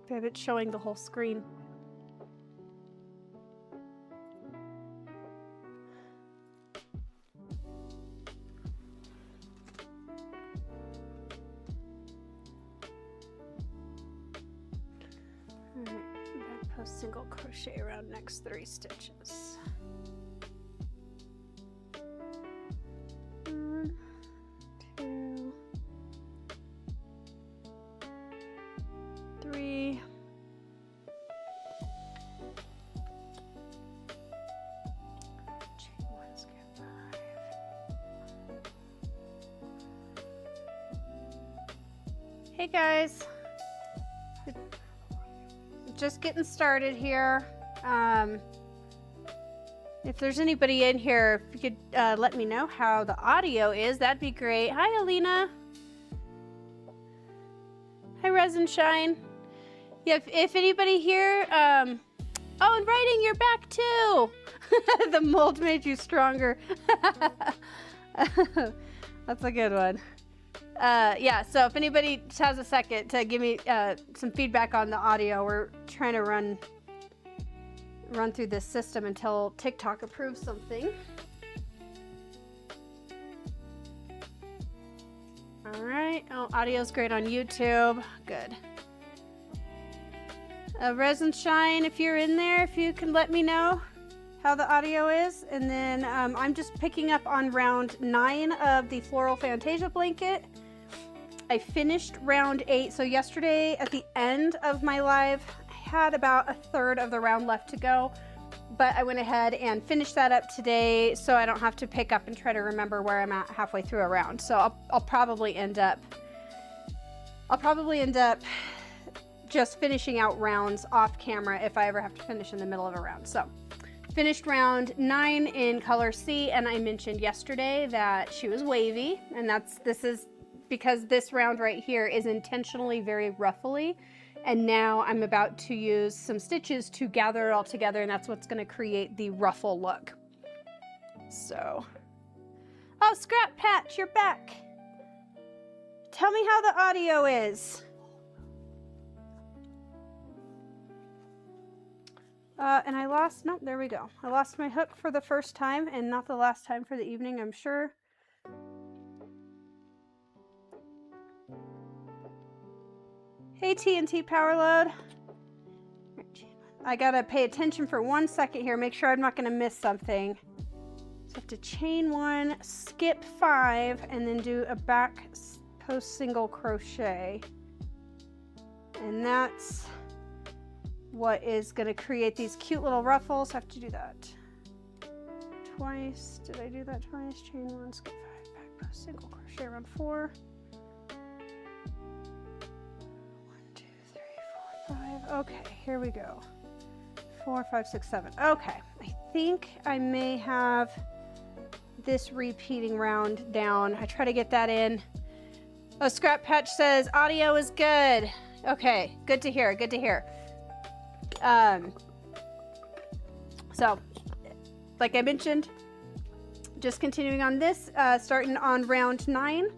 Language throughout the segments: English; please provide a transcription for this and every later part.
Babe, it's showing the whole screen. Back post single crochet around next 3 stitches. 1, 2, 3. Chain 1, skip 5. Hey guys, just getting started here. If there's anybody in here, if you could let me know how the audio is, that'd be great. Hi, Alina. Hi, Resin Shine. Yeah, if anybody here, oh, and writing, you're back too. The mold made you stronger. That's a good one. Yeah, so if anybody has a second to give me some feedback on the audio, we're trying to run through this system until TikTok approves something. All right. Oh, audio's great on YouTube. Good. Resin Shine, if you're in there, if you can let me know how the audio is. And then I'm just picking up on round 9 of the Floral Fantasia blanket. I finished round 8. So yesterday at the end of my live, I had about 1/3 of the round left to go, but I went ahead and finished that up today so I don't have to pick up and try to remember where I'm at halfway through a round. So I'll probably end up just finishing out rounds off camera if I ever have to finish in the middle of a round. So finished round 9 in color C, and I mentioned yesterday that she was wavy, and this is because this round right here is intentionally very ruffly, and now I'm about to use some stitches to gather it all together, and that's what's going to create the ruffle look. So, oh, Scrap Patch, you're back. Tell me how the audio is. And I lost, nope, there we go. I lost my hook for the first time, and not the last time for the evening, I'm sure. Hey, TNT Powerload. I gotta pay attention for 1 second here, make sure I'm not gonna miss something. So I have to chain 1, skip 5, and then do a back post single crochet. And that's what is gonna create these cute little ruffles. I have to do that twice. Did I do that twice? Chain 1, skip 5, back post single crochet around 4. 5. Okay, here we go. 4, 5, 6, 7. Okay, I think I may have this repeating round down. I try to get that in. Oh, Scrap Patch says audio is good. Okay, good to hear. Good to hear. So, like I mentioned, just continuing on this, starting on round 9.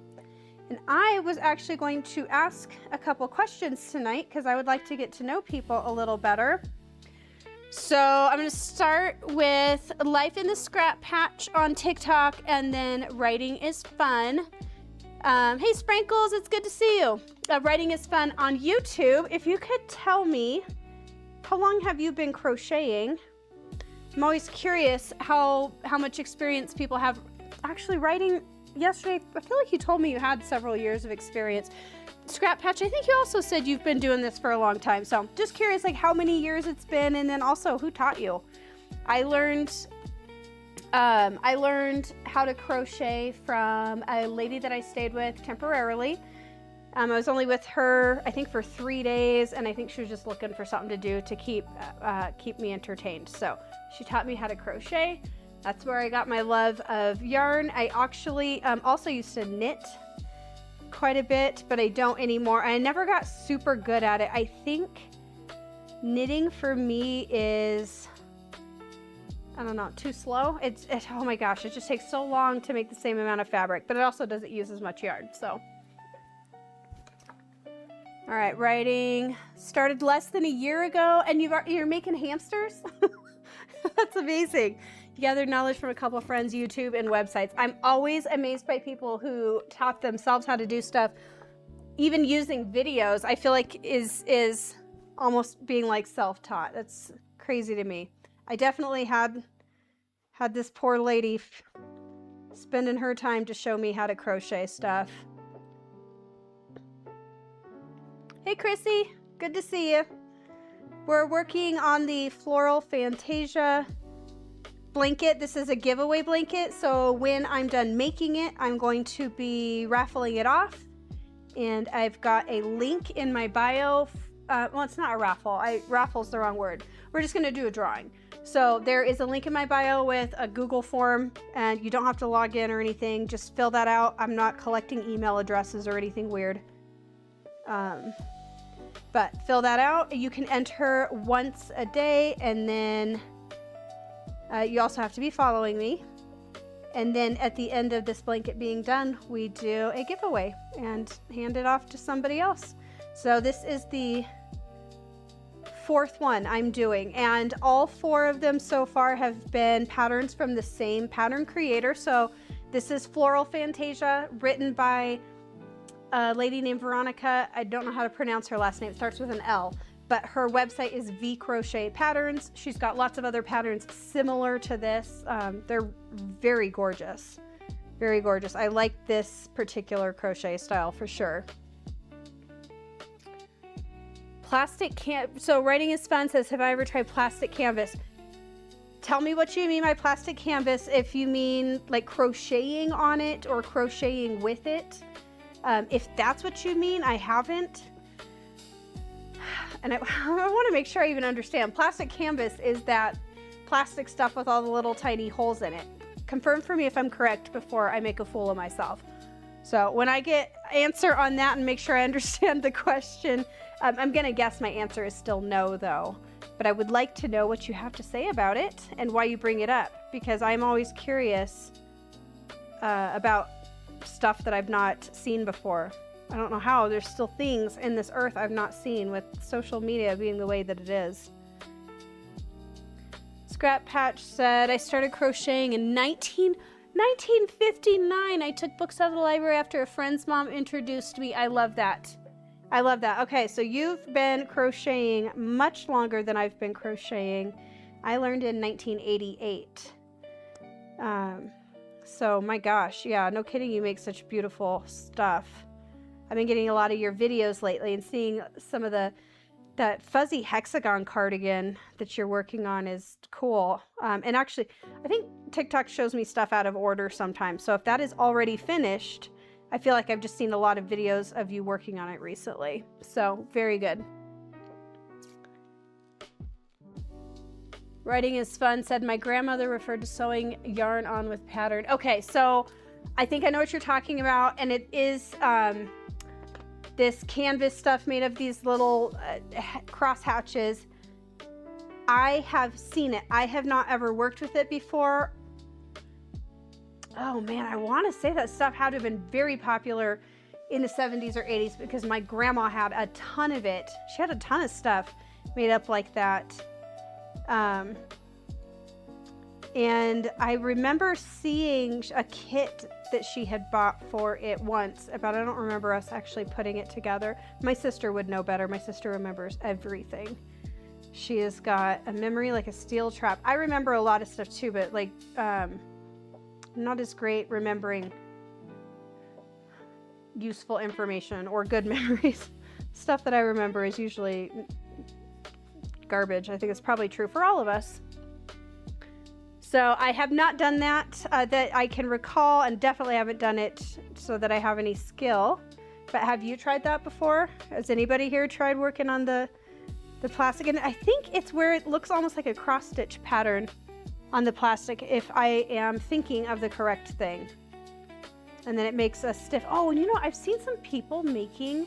And I was actually going to ask a couple questions tonight because I would like to get to know people a little better. So I'm going to start with Life in the Scrap Patch on TikTok, and then Writing is Fun. Hey Sprankles, it's good to see you. Writing is Fun on YouTube. If you could tell me, how long have you been crocheting? I'm always curious how much experience people have actually writing. Yesterday, I feel like you told me you had several years of experience. Scrap Patch, I think you also said you've been doing this for a long time. So just curious, like how many years it's been, and then also who taught you. I learned how to crochet from a lady that I stayed with temporarily. I was only with her, I think, for 3 days, and I think she was just looking for something to do to keep me entertained. So she taught me how to crochet. That's where I got my love of yarn. I actually also used to knit quite a bit, but I don't anymore. I never got super good at it. I think knitting for me is, I don't know, too slow. Oh my gosh, it just takes so long to make the same amount of fabric, but it also doesn't use as much yarn. So All right, writing started less than a year ago, and you're making hamsters? That's amazing. You gathered knowledge from a couple of friends, YouTube, and websites. I'm always amazed by people who taught themselves how to do stuff. Even using videos, I feel like is almost being like self-taught. That's crazy to me. I definitely had this poor lady spending her time to show me how to crochet stuff. Hey Chrissy, good to see you. We're working on the Floral Fantasia blanket. This is a giveaway blanket, so when I'm done making it, I'm going to be raffling it off. And I've got a link in my bio. Well, it's not a raffle. Raffle's the wrong word. We're just gonna do a drawing. So there is a link in my bio with a Google form, and you don't have to log in or anything. Just fill that out. I'm not collecting email addresses or anything weird. But fill that out. You can enter once a day, and then you also have to be following me. And then at the end of this blanket being done, we do a giveaway and hand it off to somebody else. So this is the 4th one I'm doing, and all 4 of them so far have been patterns from the same pattern creator. So this is Floral Fantasia, written by a lady named Veronica. I don't know how to pronounce her last name. It starts with an L, but her website is V Crochet Patterns. She's got lots of other patterns similar to this. They're very gorgeous, very gorgeous. I like this particular crochet style for sure. So writing is fun says, have I ever tried plastic canvas? Tell me what you mean by plastic canvas, if you mean like crocheting on it or crocheting with it. If that's what you mean, I haven't. And I want to make sure I even understand. Plastic canvas is that plastic stuff with all the little tiny holes in it. Confirm for me if I'm correct before I make a fool of myself. So when I get answer on that and make sure I understand the question, I'm going to guess my answer is still no, though. But I would like to know what you have to say about it and why you bring it up, because I'm always curious about stuff that I've not seen before. I don't know how there's still things in this earth I've not seen, with social media being the way that it is. Scrap Patch said, I started crocheting in 1959. I took books out of the library after a friend's mom introduced me. I love that. I love that. Okay, so you've been crocheting much longer than I've been crocheting. I learned in 1988. So my gosh, yeah, no kidding, you make such beautiful stuff. I've been getting a lot of your videos lately and seeing some of that fuzzy hexagon cardigan that you're working on is cool. And actually, I think TikTok shows me stuff out of order sometimes. So if that is already finished, I feel like I've just seen a lot of videos of you working on it recently. So very good. Writing is fun said, my grandmother referred to sewing yarn on with pattern. Okay, so I think I know what you're talking about, and it is this canvas stuff made of these little cross hatches. I have seen it. I have not ever worked with it before. Oh man, I want to say that stuff had to have been very popular in the 70s or 80s, because my grandma had a ton of it. She had a ton of stuff made up like that. And I remember seeing a kit that she had bought for it once, but I don't remember us actually putting it together. My sister would know better. My sister remembers everything. She has got a memory like a steel trap. I remember a lot of stuff too, but like, not as great remembering useful information or good memories. Stuff that I remember is usually garbage. I think it's probably true for all of us. So I have not done that that I can recall, and definitely haven't done it so that I have any skill. But have you tried that before? Has anybody here tried working on the plastic? And I think it's where it looks almost like a cross stitch pattern on the plastic, if I am thinking of the correct thing. And then it makes a stiff. Oh, and you know, I've seen some people making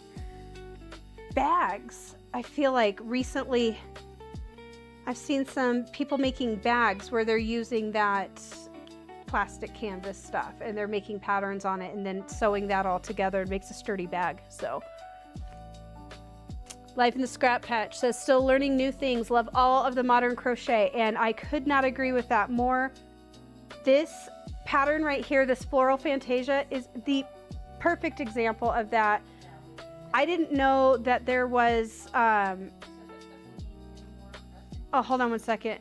bags. I feel like recently I've seen some people making bags where they're using that plastic canvas stuff and they're making patterns on it and then sewing that all together. It makes a sturdy bag. So Life in the Scrap Patch says, still learning new things, love all of the modern crochet, and I could not agree with that more. This pattern right here, this Floral Fantasia, is the perfect example of that. I didn't know that there was, oh, hold on one second.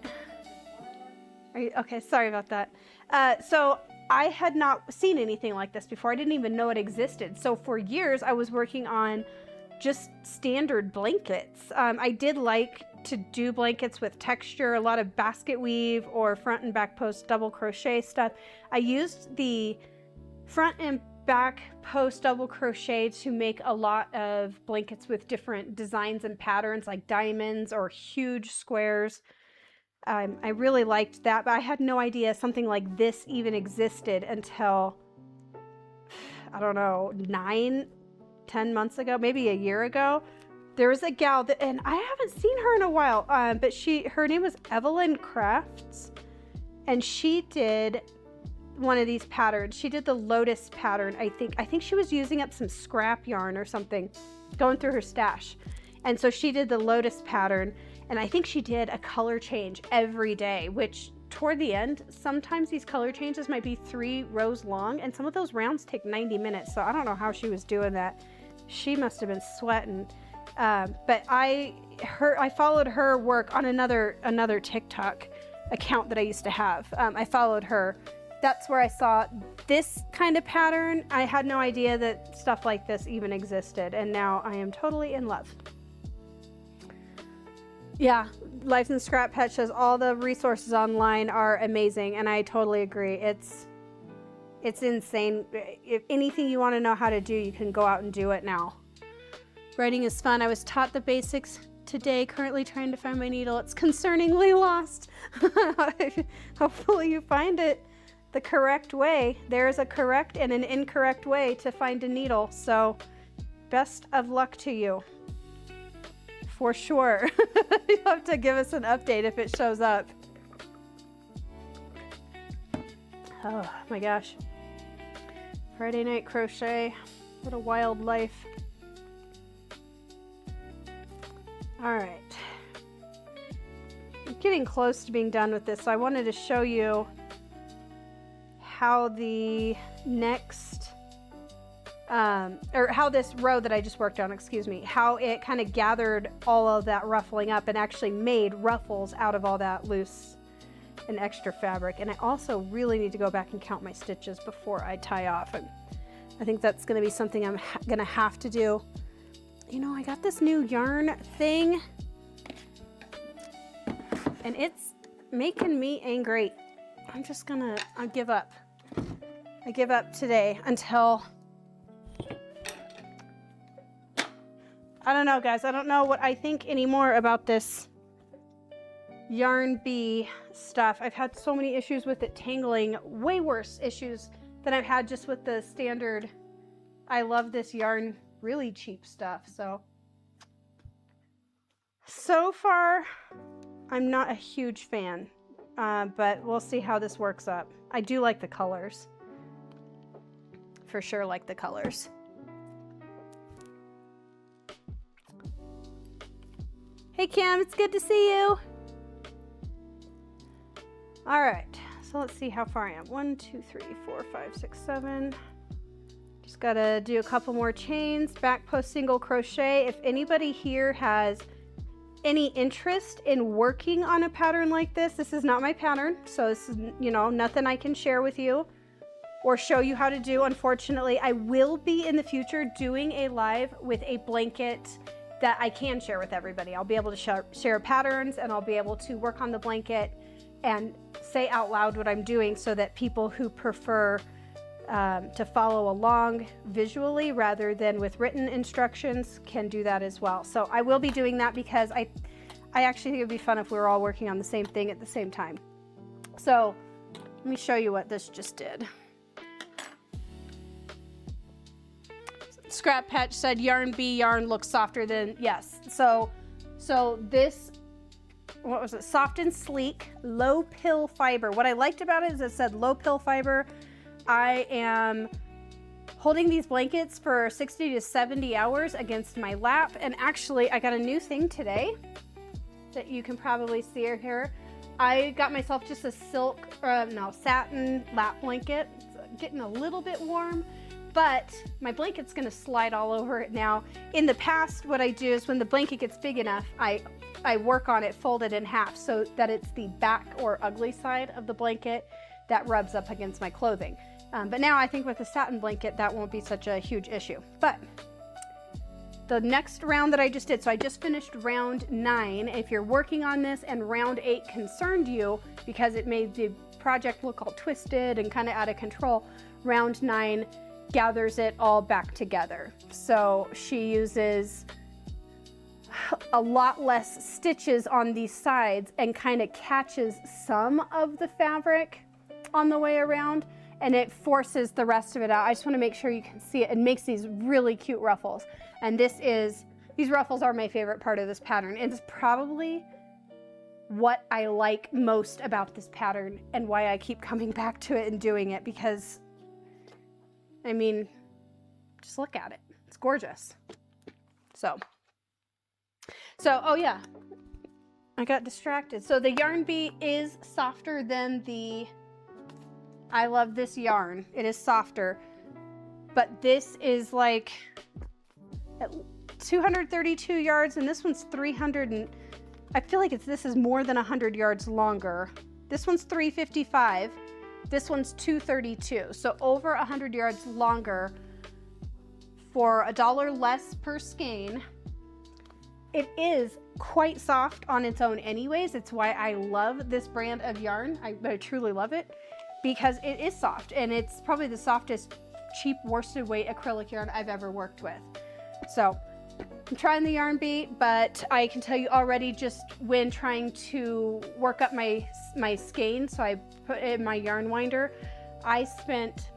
Okay, sorry about that. So I had not seen anything like this before. I didn't even know it existed. So for years I was working on just standard blankets. I did like to do blankets with texture, a lot of basket weave or front and back post double crochet stuff. I used the front and back post double crochet to make a lot of blankets with different designs and patterns, like diamonds or huge squares. I really liked that, but I had no idea something like this even existed until, I don't know, 9-10 months ago, maybe a year ago. There was a gal that, and I haven't seen her in a while, but her name was Evelyn Crafts, and she did one of these patterns. She did the lotus pattern, I think she was using up some scrap yarn or something, going through her stash. And so she did the lotus pattern, and I think she did a color change every day, which toward the end, sometimes these color changes might be 3 rows long, and some of those rounds take 90 minutes. So I don't know how she was doing that. She must have been sweating. But I followed her work on another TikTok account that I used to have. I followed her. That's where I saw this kind of pattern. I had no idea that stuff like this even existed, and now I am totally in love. Yeah, Life in the Scrap Patch says all the resources online are amazing, and I totally agree. It's insane. If anything you want to know how to do, you can go out and do it now. Writing is fun. I was taught the basics today, currently trying to find my needle. It's concerningly lost. Hopefully you find it the correct way. There is a correct and an incorrect way to find a needle, so best of luck to you. For sure. You'll have to give us an update if it shows up. Oh my gosh. Friday night crochet. What a wild life. All right. I'm getting close to being done with this, so I wanted to show you how the next or how this row that I just worked on, excuse me, how it kind of gathered all of that ruffling up and actually made ruffles out of all that loose and extra fabric. And I also really need to go back and count my stitches before I tie off. And I think that's going to be something I'm going to have to do. You know, I got this new yarn thing and it's making me angry. I'm just gonna, I give up. I give up today until, I don't know guys, I don't know what I think anymore about this yarn bee stuff. I've had so many issues with it tangling, way worse issues than I've had just with the standard, I love this yarn, really cheap stuff. So far, I'm not a huge fan, but we'll see how this works up. I do like the colors. For sure like the colors. Hey Cam, it's good to see you. All right, so let's see how far I am. 1, 2, 3, 4, 5, 6, 7. Just gotta do a couple more chains, back post single crochet. If anybody here has any interest in working on a pattern like this is not my pattern, so this is, you know, nothing I can share with you or show you how to do. Unfortunately, I will be in the future doing a live with a blanket that I can share with everybody. I'll be able to share patterns, and I'll be able to work on the blanket and say out loud what I'm doing so that people who prefer to follow along visually rather than with written instructions can do that as well. So I will be doing that because I actually think it'd be fun if we were all working on the same thing at the same time. So let me show you what this just did. Scrap Patch said yarn bee yarn looks softer than, yes. So this, what was it? Soft and sleek, low pill fiber. What I liked about it is it said low pill fiber. I am holding these blankets for 60 to 70 hours against my lap. And actually I got a new thing today that you can probably see here. I got myself just a satin lap blanket. It's getting a little bit warm, but my blanket's gonna slide all over it now. In the past, what I do is when the blanket gets big enough, I work on it folded in half so that it's the back or ugly side of the blanket that rubs up against my clothing. But now I think with the satin blanket, that won't be such a huge issue. But the next round that I just did, so I just finished round 9. If you're working on this and round 8 concerned you because it made the project look all twisted and kind of out of control, round 9 gathers it all back together. So she uses a lot less stitches on these sides and kind of catches some of the fabric on the way around, and it forces the rest of it out. I just want to make sure you can see it. It makes these really cute ruffles. And these ruffles are my favorite part of this pattern. It's probably what I like most about this pattern and why I keep coming back to it and doing it, because I mean, just look at it. It's gorgeous. So oh yeah, I got distracted. So the yarn bee is softer than I love this yarn. It is softer, but this is like 232 yards and this one's 300, and I feel like this is more than 100 yards longer. This one's 355. This one's 232. So over 100 yards longer for $1 less per skein. It is quite soft on its own anyways. It's why I love this brand of yarn. I truly love it because it is soft, and it's probably the softest cheap worsted weight acrylic yarn I've ever worked with. So I'm trying the yarn bee, but I can tell you already, just when trying to work up my skein, so I put it in my yarn winder, I spent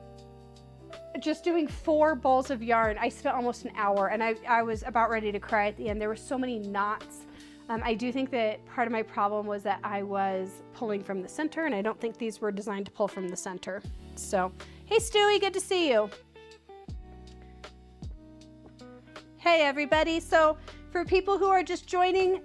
just doing 4 balls of yarn. I spent almost an hour, and I was about ready to cry at the end. There were so many knots. I do think that part of my problem was that I was pulling from the center, and I don't think these were designed to pull from the center. So, hey Stewie, good to see you. Hey everybody. So for people who are just joining,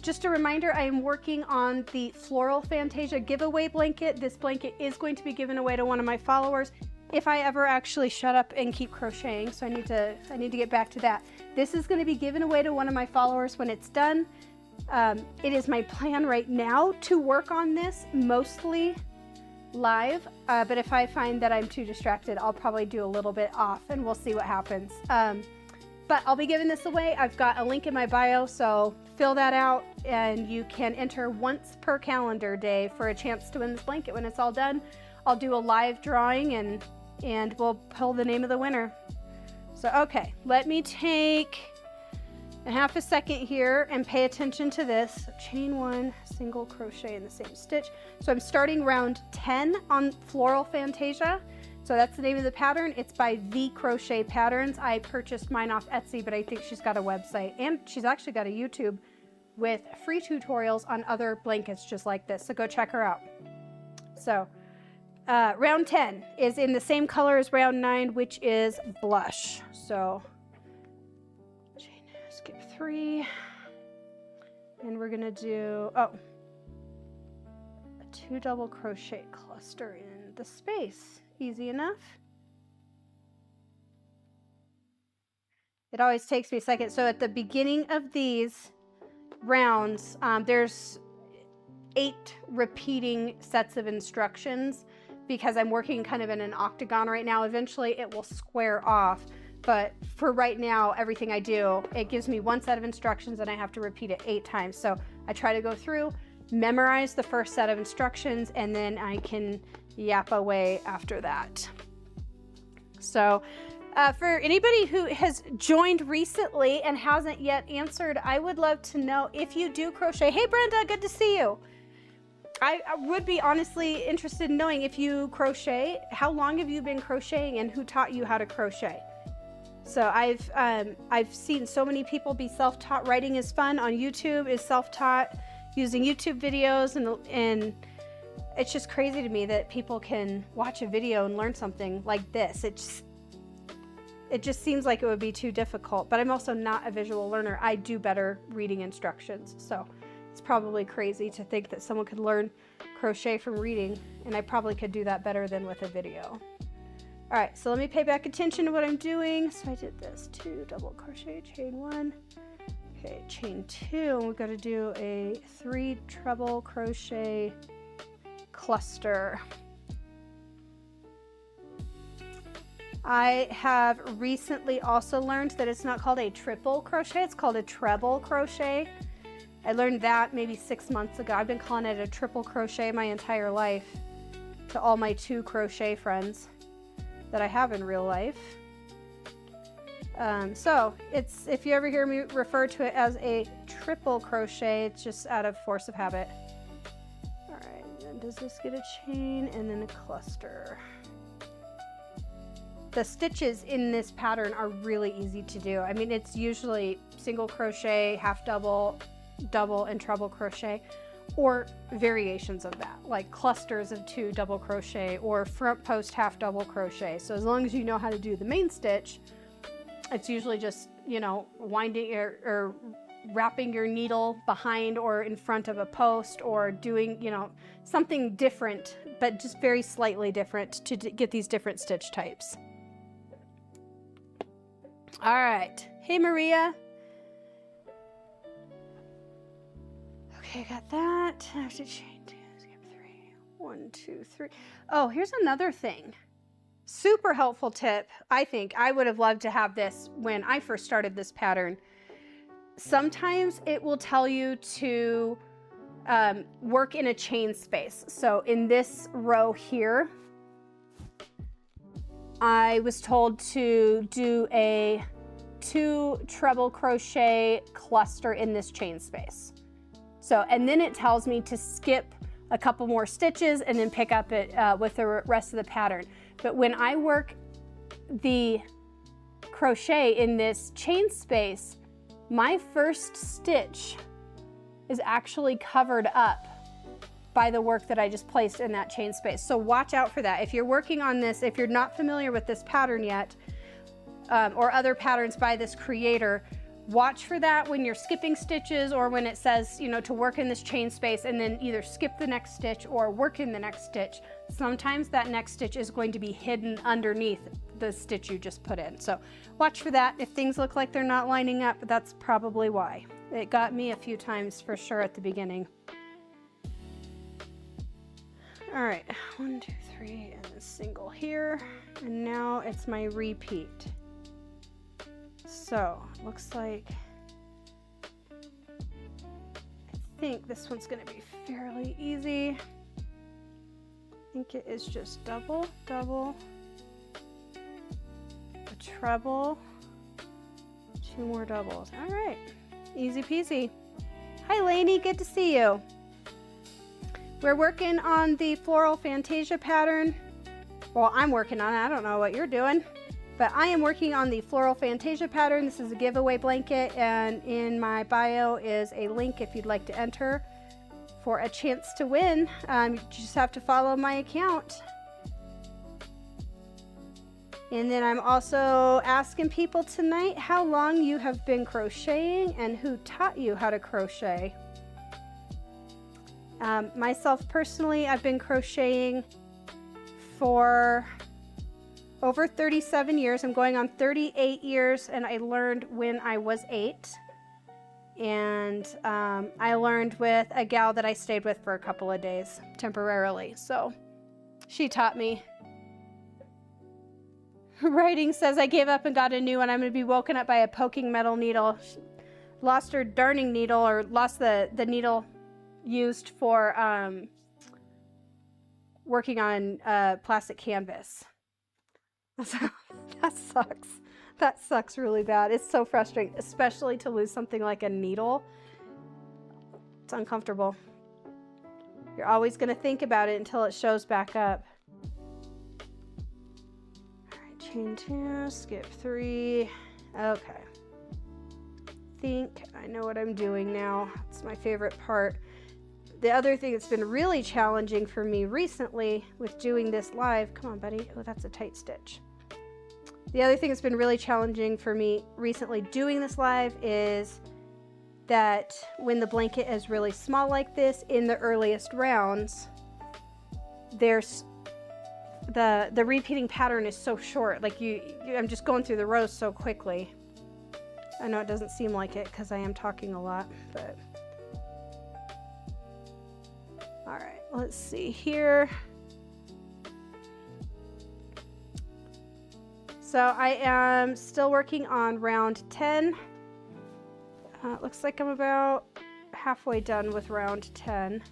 just a reminder, I am working on the Floral Fantasia giveaway blanket. This blanket is going to be given away to one of my followers if I ever actually shut up and keep crocheting. So I need to get back to that. This is going to be given away to one of my followers when it's done. It is my plan right now to work on this mostly live, but if I find that I'm too distracted, I'll probably do a little bit off and we'll see what happens. But I'll be giving this away. I've got a link in my bio, so fill that out and you can enter once per calendar day for a chance to win this blanket. When it's all done, I'll do a live drawing and we'll pull the name of the winner. So, okay, let me take a half a second here and pay attention to this. Chain 1, single crochet in the same stitch. So I'm starting round 10 on Floral Fantasia. So that's the name of the pattern. It's by The Crochet Patterns. I purchased mine off Etsy, but I think she's got a website, and she's actually got a YouTube with free tutorials on other blankets just like this. So go check her out. So round 10 is in the same color as round 9, which is blush. So chain, skip 3, and we're gonna do a 2 double crochet cluster in the space. Easy enough. It always takes me a second. So at the beginning of these rounds, there's 8 repeating sets of instructions because I'm working kind of in an octagon right now. Eventually it will square off, but for right now, everything I do, it gives me 1 set of instructions and I have to repeat it 8 times. So I try to go through, memorize the first set of instructions, and then I can yap away after that. So for anybody who has joined recently and hasn't yet answered, I would love to know if you do crochet. Hey Brenda, good to see you. I would be honestly interested in knowing if you crochet, how long have you been crocheting and who taught you how to crochet? So I've seen so many people be self-taught. Writing is fun on YouTube is self-taught using YouTube videos, and it's just crazy to me that people can watch a video and learn something like this. it just seems like it would be too difficult, but I'm also not a visual learner. I do better reading instructions, so it's probably crazy to think that someone could learn crochet from reading, and I probably could do that better than with a video. All right, so let me pay back attention to what I'm doing. So I did this 2 double crochet, chain 1, okay, chain 2, and we've got to do a 3 treble crochet cluster. I have recently also learned that it's not called a triple crochet, it's called a treble crochet. I learned that maybe 6 months ago. I've been calling it a triple crochet my entire life to all my 2 crochet friends that I have in real life. So it's, if you ever hear me refer to it as a triple crochet, it's just out of force of habit. All right, and then does this get a chain and then a cluster? The stitches in this pattern are really easy to do. I mean, it's usually single crochet, half double, double and treble crochet, or variations of that, like clusters of 2 double crochet or front post half double crochet. So as long as you know how to do the main stitch, it's usually just, you know, winding or wrapping your needle behind or in front of a post, or doing, you know, something different, but just very slightly different to get these different stitch types. All right, hey Maria. Okay, got that. I have to chain 2, skip 3, 1, 2, 3. Oh, here's another thing. Super helpful tip. I think I would have loved to have this when I first started this pattern. Sometimes it will tell you to work in a chain space. So in this row here, I was told to do a 2 treble crochet cluster in this chain space. So, and then it tells me to skip a couple more stitches and then pick up it with the rest of the pattern. But when I work the crochet in this chain space, my first stitch is actually covered up by the work that I just placed in that chain space. So watch out for that. If you're working on this, if you're not familiar with this pattern yet, or other patterns by this creator, watch for that when you're skipping stitches, or when it says, you know, to work in this chain space and then either skip the next stitch or work in the next stitch. Sometimes that next stitch is going to be hidden underneath the stitch you just put in. So watch for that. If things look like they're not lining up, that's probably why. It got me a few times for sure at the beginning. All right, 1, 2, 3, and a single here. And now it's my repeat. So looks like, I think this one's going to be fairly easy. I think it is just double, double, a treble, 2 more doubles. All right, easy peasy. Hi Lainey, good to see you. We're working on the Floral Fantasia pattern. Well, I'm working on it. I don't know what you're doing, but I am working on the Floral Fantasia pattern. This is a giveaway blanket, and in my bio is a link if you'd like to enter for a chance to win. You just have to follow my account. And then I'm also asking people tonight how long you have been crocheting and who taught you how to crochet. Myself personally, I've been crocheting for over 37 years. I'm going on 38 years, and I learned when I was 8. And I learned with a gal that I stayed with for a couple of days temporarily. So she taught me. Writing says, I gave up and got a new one. I'm going to be woken up by a poking metal needle. She lost her darning needle, or lost the needle used for working on plastic canvas. That sucks. That sucks really bad. It's so frustrating, especially to lose something like a needle. It's uncomfortable. You're always going to think about it until it shows back up. All right, chain 2, skip 3. Okay. I think I know what I'm doing now. It's my favorite part. The other thing that's been really challenging for me recently with doing this live, come on buddy, oh that's a tight stitch, The other thing that's been really challenging for me recently doing this live is that when the blanket is really small like this in the earliest rounds, there's the repeating pattern is so short. Like I'm just going through the rows so quickly. I know it doesn't seem like it because I am talking a lot, but all right, let's see here. So I am still working on round 10. It looks like I'm about halfway done with round 10.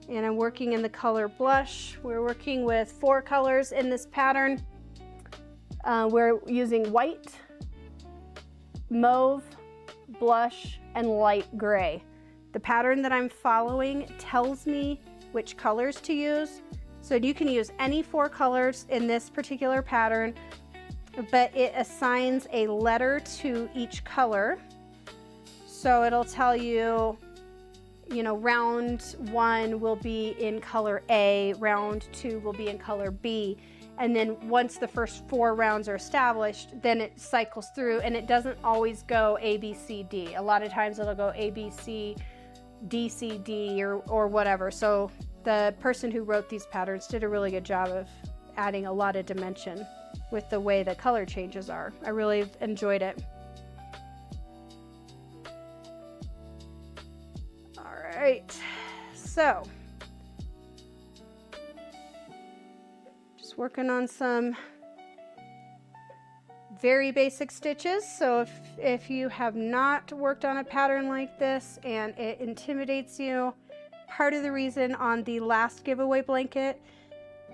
And I'm working in the color blush. We're working with 4 colors in this pattern. We're using white, mauve, blush, and light gray. The pattern that I'm following tells me which colors to use. So you can use any 4 colors in this particular pattern, but it assigns a letter to each color. So it'll tell you, you know, round 1 will be in color A, round 2 will be in color B. And then once the first 4 rounds are established, then it cycles through, and it doesn't always go A, B, C, D. A lot of times it'll go A, B, C, D, C, D, or whatever. So the person who wrote these patterns did a really good job of adding a lot of dimension with the way the color changes are. I really enjoyed it. All right, so just working on some very basic stitches. So if you have not worked on a pattern like this and it intimidates you, part of the reason on the last giveaway blanket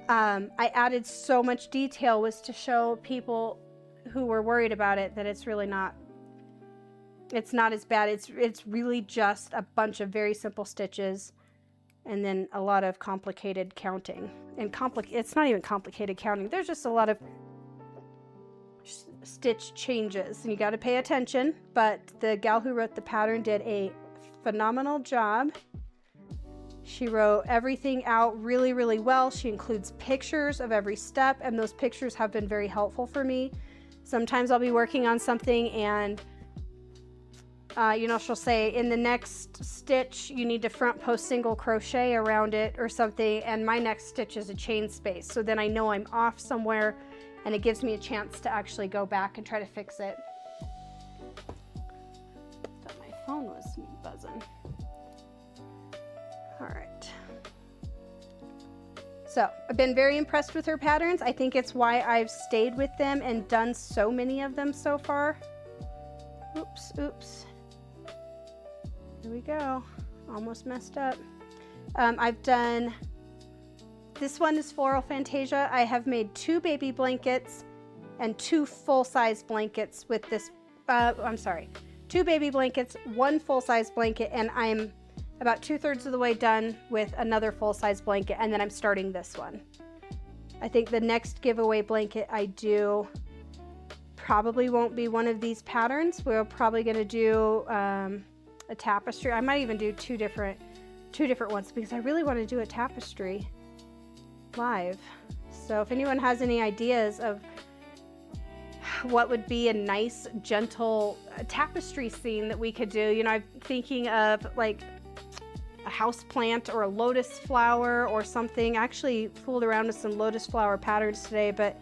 I added so much detail was to show people who were worried about it that it's really not, it's not as bad. It's really just a bunch of very simple stitches and then a lot of complicated counting. And it's not even complicated counting. There's just a lot of stitch changes and you got to pay attention, but the gal who wrote the pattern did a phenomenal job. She wrote everything out really, really well. She includes pictures of every step, and those pictures have been very helpful for me. Sometimes I'll be working on something and you know, she'll say in the next stitch you need to front post single crochet around it or something, and my next stitch is a chain space. So then I know I'm off somewhere and it gives me a chance to actually go back and try to fix it. Thought my phone was buzzing. All right. So I've been very impressed with her patterns. I think it's why I've stayed with them and done so many of them so far. Oops, oops. Here we go. Almost messed up. I've done, this one is Floral Fantasia. I have made 2 baby blankets and 2 full-size blankets with this, I'm sorry, 2 baby blankets, 1 full-size blanket, and I'm about 2/3 of the way done with another full-size blanket, and then I'm starting this one. I think the next giveaway blanket I do probably won't be one of these patterns. We're probably going to do a tapestry. I might even do two different ones because I really want to do a tapestry live. So if anyone has any ideas of what would be a nice, gentle tapestry scene that we could do, you know, I'm thinking of like a house plant or a lotus flower or something. I actually fooled around with some lotus flower patterns today, but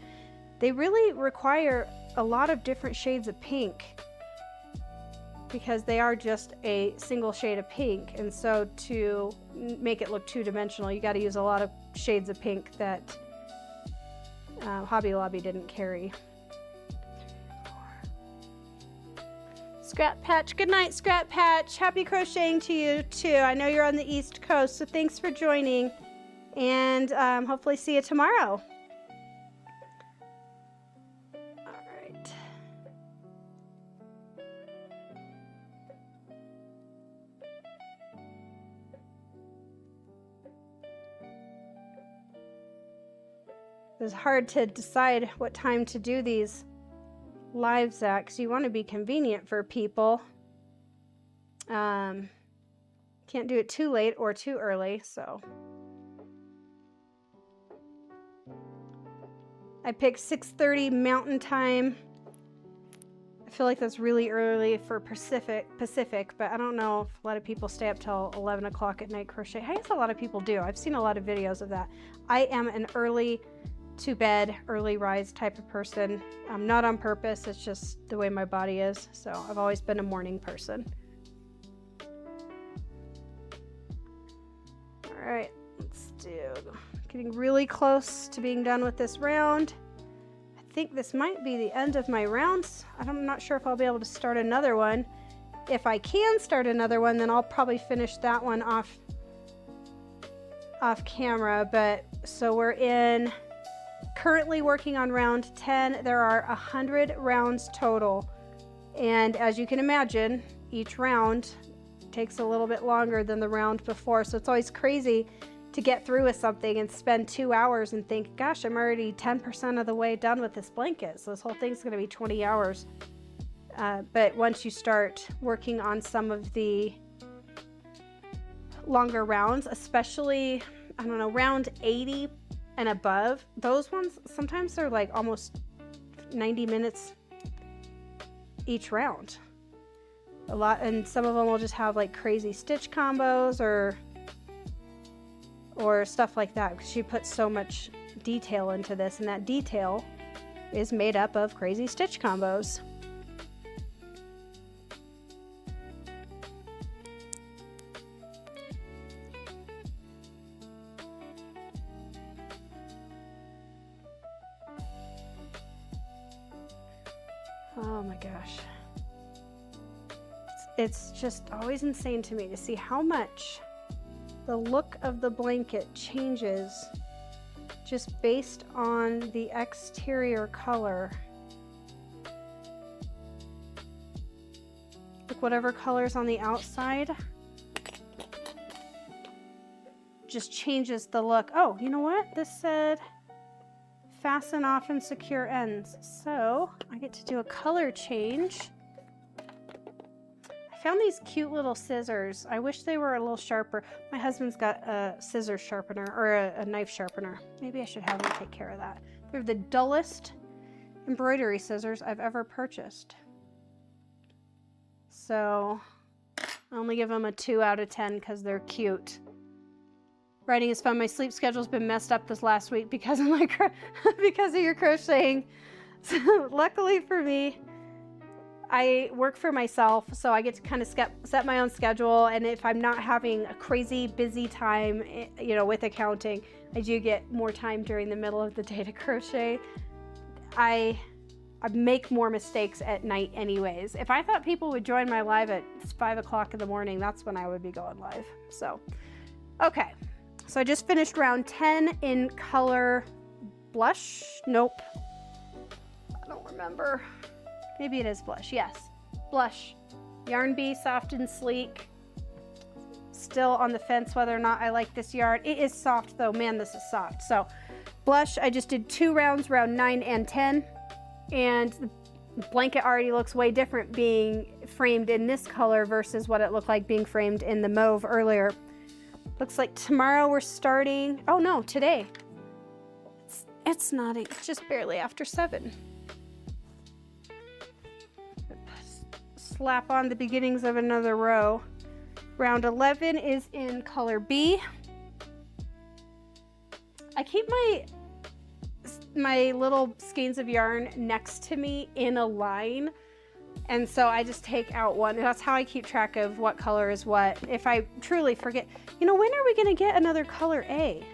they really require a lot of different shades of pink because they are just a single shade of pink. And so to make it look 2-dimensional, you got to use a lot of shades of pink that Hobby Lobby didn't carry. Scrap Patch, good night, Scrap Patch. Happy crocheting to you too. I know you're on the East Coast, so thanks for joining, and hopefully see you tomorrow. All right. It's hard to decide what time to do these lives at because you want to be convenient for people. Can't do it too late or too early, so I picked 6:30 Mountain Time. I feel like that's really early for Pacific, but I don't know if a lot of people stay up till 11 o'clock at night crochet. I guess a lot of people do. I've seen a lot of videos of that. I am an early to bed, early rise type of person. Not on purpose, it's just the way my body is. So I've always been a morning person. All right, let's do, getting really close to being done with this round. I think this might be the end of my rounds. I'm not sure if I'll be able to start another one. If I can start another one, then I'll probably finish that one off camera. But so we're currently working on round 10. There are 100 rounds total. And as you can imagine, each round takes a little bit longer than the round before. So it's always crazy to get through with something and spend 2 hours and think, gosh, I'm already 10% of the way done with this blanket. So this whole thing's going to be 20 hours. But once you start working on some of the longer rounds, especially, I don't know, round 80 and above, those ones, sometimes they're like almost 90 minutes each round. A lot, and some of them will just have like crazy stitch combos or stuff like that, because she puts so much detail into this, and that detail is made up of crazy stitch combos. Oh my gosh. It's just always insane to me to see how much the look of the blanket changes just based on the exterior color. Like whatever color's on the outside just changes the look. Oh, you know what? This said fasten off and secure ends. So I get to do a color change. I found these cute little scissors. I wish they were a little sharper. My husband's got a scissor sharpener, or a knife sharpener. Maybe I should have him take care of that. They're the dullest embroidery scissors I've ever purchased. So I only give them a 2 out of 10 because they're cute. Writing is fun. My sleep schedule's been messed up this last week because of my because of your crocheting. So luckily for me, I work for myself, so I get to kind of set my own schedule. And if I'm not having a crazy busy time, you know, with accounting, I do get more time during the middle of the day to crochet. I make more mistakes at night anyways. If I thought people would join my live at 5 o'clock in the morning, that's when I would be going live. So, okay. So I just finished round 10 in color blush. Nope. I don't remember. Maybe it is blush. Yes. Blush. Yarn Bee, soft and sleek. Still on the fence whether or not I like this yarn. It is soft though. Man, this is soft. So blush, I just did 2 rounds, round 9 and 10. And the blanket already looks way different being framed in this color versus what it looked like being framed in the mauve earlier. Looks like tomorrow we're starting, oh no, today. It's not, it's just barely after 7. Slap on the beginnings of another row. Round 11 is in color B. I keep my little skeins of yarn next to me in a line. And so I just take out one. That's how I keep track of what color is what. If I truly forget, you know, when are we gonna get another color A?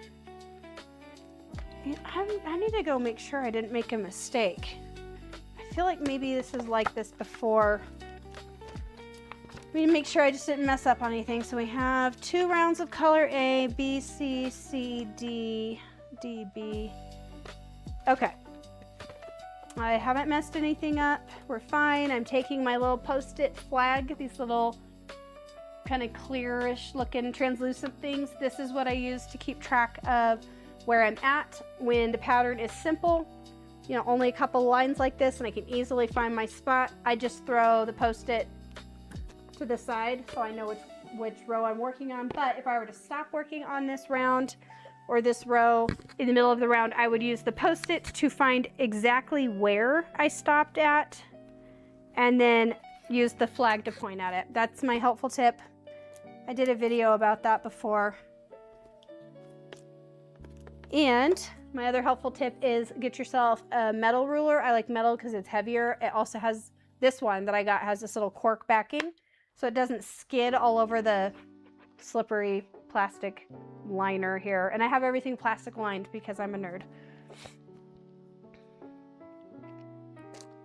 I need to go make sure I didn't make a mistake. I feel like maybe this is like this before. We need to make sure I just didn't mess up on anything. So we have 2 rounds of color A, B, C, C, D, D, B. Okay. I haven't messed anything up. We're fine. I'm taking my little post-it flag, these little kind of clearish looking translucent things. This is what I use to keep track of where I'm at when the pattern is simple. You know, only a couple lines like this and I can easily find my spot. I just throw the post-it to the side so I know which row I'm working on. But if I were to stop working on this round or this row in the middle of the round, I would use the Post-it to find exactly where I stopped at and then use the flag to point at it. That's my helpful tip. I did a video about that before. And my other helpful tip is get yourself a metal ruler. I like metal because it's heavier. It also has, this one that I got has this little cork backing, so it doesn't skid all over the slippery plastic liner here. And I have everything plastic lined because I'm a nerd.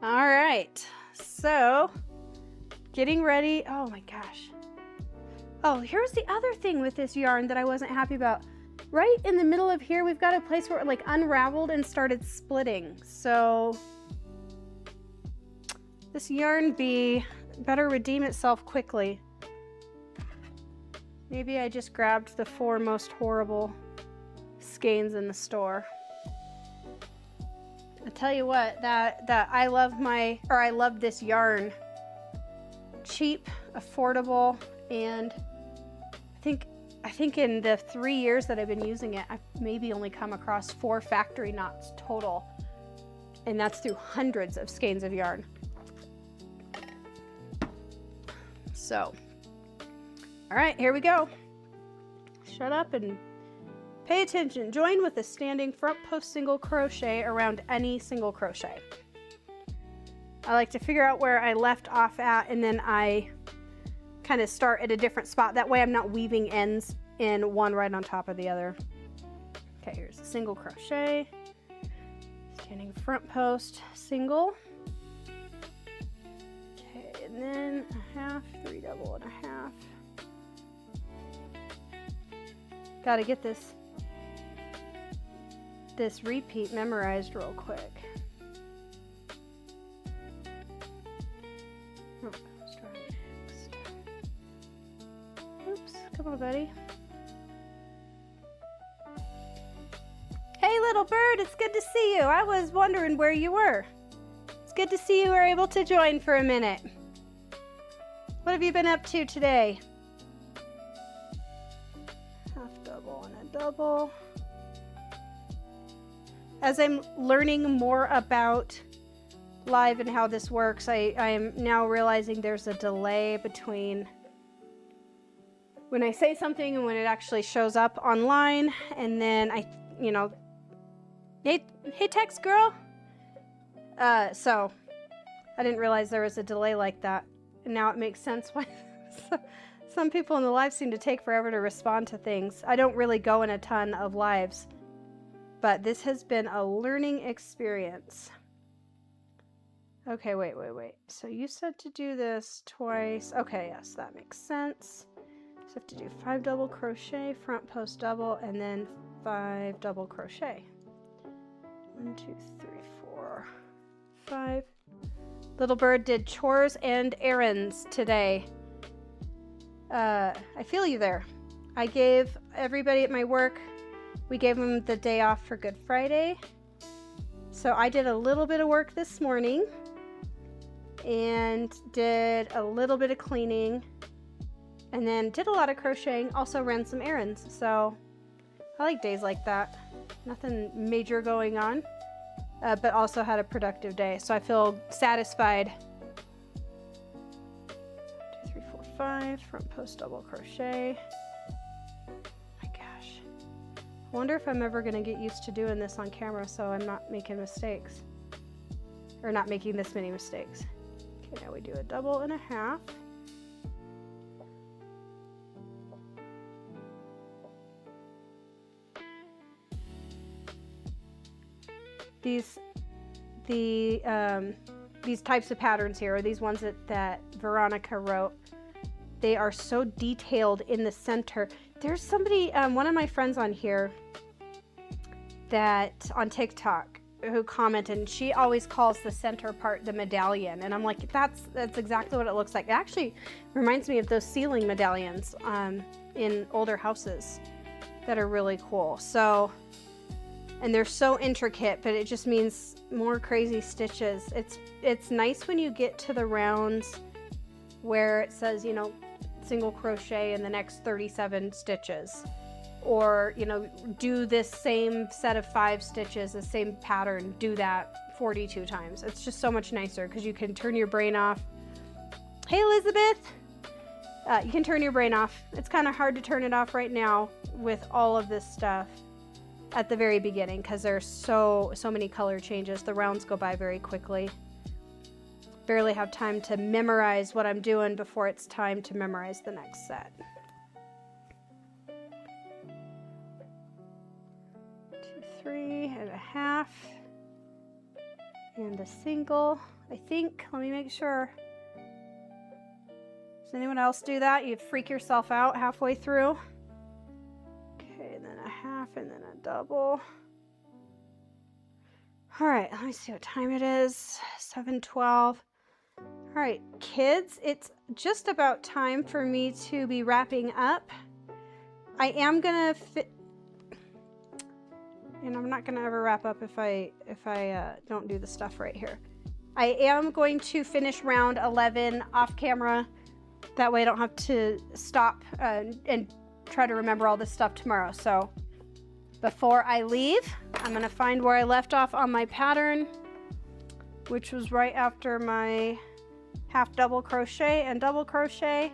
All right, so getting ready. Oh my gosh. Oh, here's the other thing with this yarn that I wasn't happy about. Right in the middle of here, we've got a place where it like unraveled and started splitting. So this yarn bee better redeem itself quickly. Maybe I just grabbed the 4 most horrible skeins in the store. I tell you what, that I love this yarn. Cheap, affordable, and I think in the 3 years that I've been using it, I've maybe only come across 4 factory knots total. And that's through hundreds of skeins of yarn. So, all right, here we go. Shut up and pay attention. Join with a standing front post single crochet around any single crochet. I like to figure out where I left off at, and then I kind of start at a different spot. That way I'm not weaving ends in one right on top of the other. Okay, here's a single crochet, standing front post single. Okay, and then a half, 3 double and a half. Got to get this repeat memorized real quick. Oh, let's try next. Oops, come on, buddy. Hey, little bird, it's good to see you. I was wondering where you were. It's good to see you were able to join for a minute. What have you been up to today? Half double and a double. As I'm learning more about live and how this works, I am now realizing there's a delay between when I say something and when it actually shows up online. And then hey text girl. So I didn't realize there was a delay like that. And now it makes sense why some people in the live seem to take forever to respond to things. I don't really go in a ton of lives, but this has been a learning experience. Okay, wait. So you said to do this twice. Okay, yes, that makes sense. So I have to do 5 double crochet, front post double, and then 5 double crochet. 1, 2, 3, 4, 5. Little bird did chores and errands today. I feel you there. I gave everybody at my work, we gave them the day off for Good Friday. So I did a little bit of work this morning and did a little bit of cleaning and then did a lot of crocheting, also ran some errands. So I like days like that. Nothing major going on, but also had a productive day. So I feel satisfied. 2, 3, 4, 5, front post double crochet. My gosh. I wonder if I'm ever gonna get used to doing this on camera so I'm not making mistakes. Or not making this many mistakes. Okay, now we do a double and a half. These types of patterns here, or these ones that Veronica wrote, they are so detailed in the center. There's somebody, one of my friends on here that on TikTok who commented, and she always calls the center part the medallion, and I'm like, that's exactly what it looks like. It actually reminds me of those ceiling medallions in older houses that are really cool. So, and they're so intricate, but it just means more crazy stitches. It's nice when you get to the rounds where it says, you know, single crochet in the next 37 stitches, or, you know, do this same set of 5 stitches, the same pattern, do that 42 times. It's just so much nicer because you can turn your brain off. Hey, Elizabeth. You can turn your brain off. It's kind of hard to turn it off right now with all of this stuff at the very beginning because there's so many color changes. The rounds go by very quickly. Barely have time to memorize what I'm doing before it's time to memorize the next set. 2, 3.5 and a single, I think. Let me make sure. Does anyone else do that? You freak yourself out halfway through. Okay, and then a half and then a double. All right, let me see what time it is. 7:12. All right, kids, it's just about time for me to be wrapping up. I am gonna fit, and I'm not gonna ever wrap up if I don't do the stuff right here. I am going to finish round 11 off camera. That way I don't have to stop and try to remember all this stuff tomorrow. So before I leave, I'm gonna find where I left off on my pattern, which was right after my half double crochet and double crochet.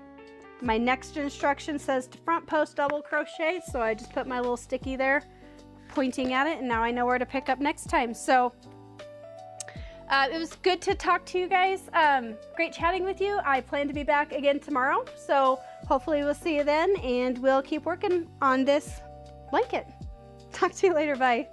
My next instruction says to front post double crochet, so I just put my little sticky there pointing at it, and now I know where to pick up next time. So it was good to talk to you guys. Great chatting with you. I plan to be back again tomorrow, so hopefully we'll see you then, and we'll keep working on this blanket. Talk to you later. Bye.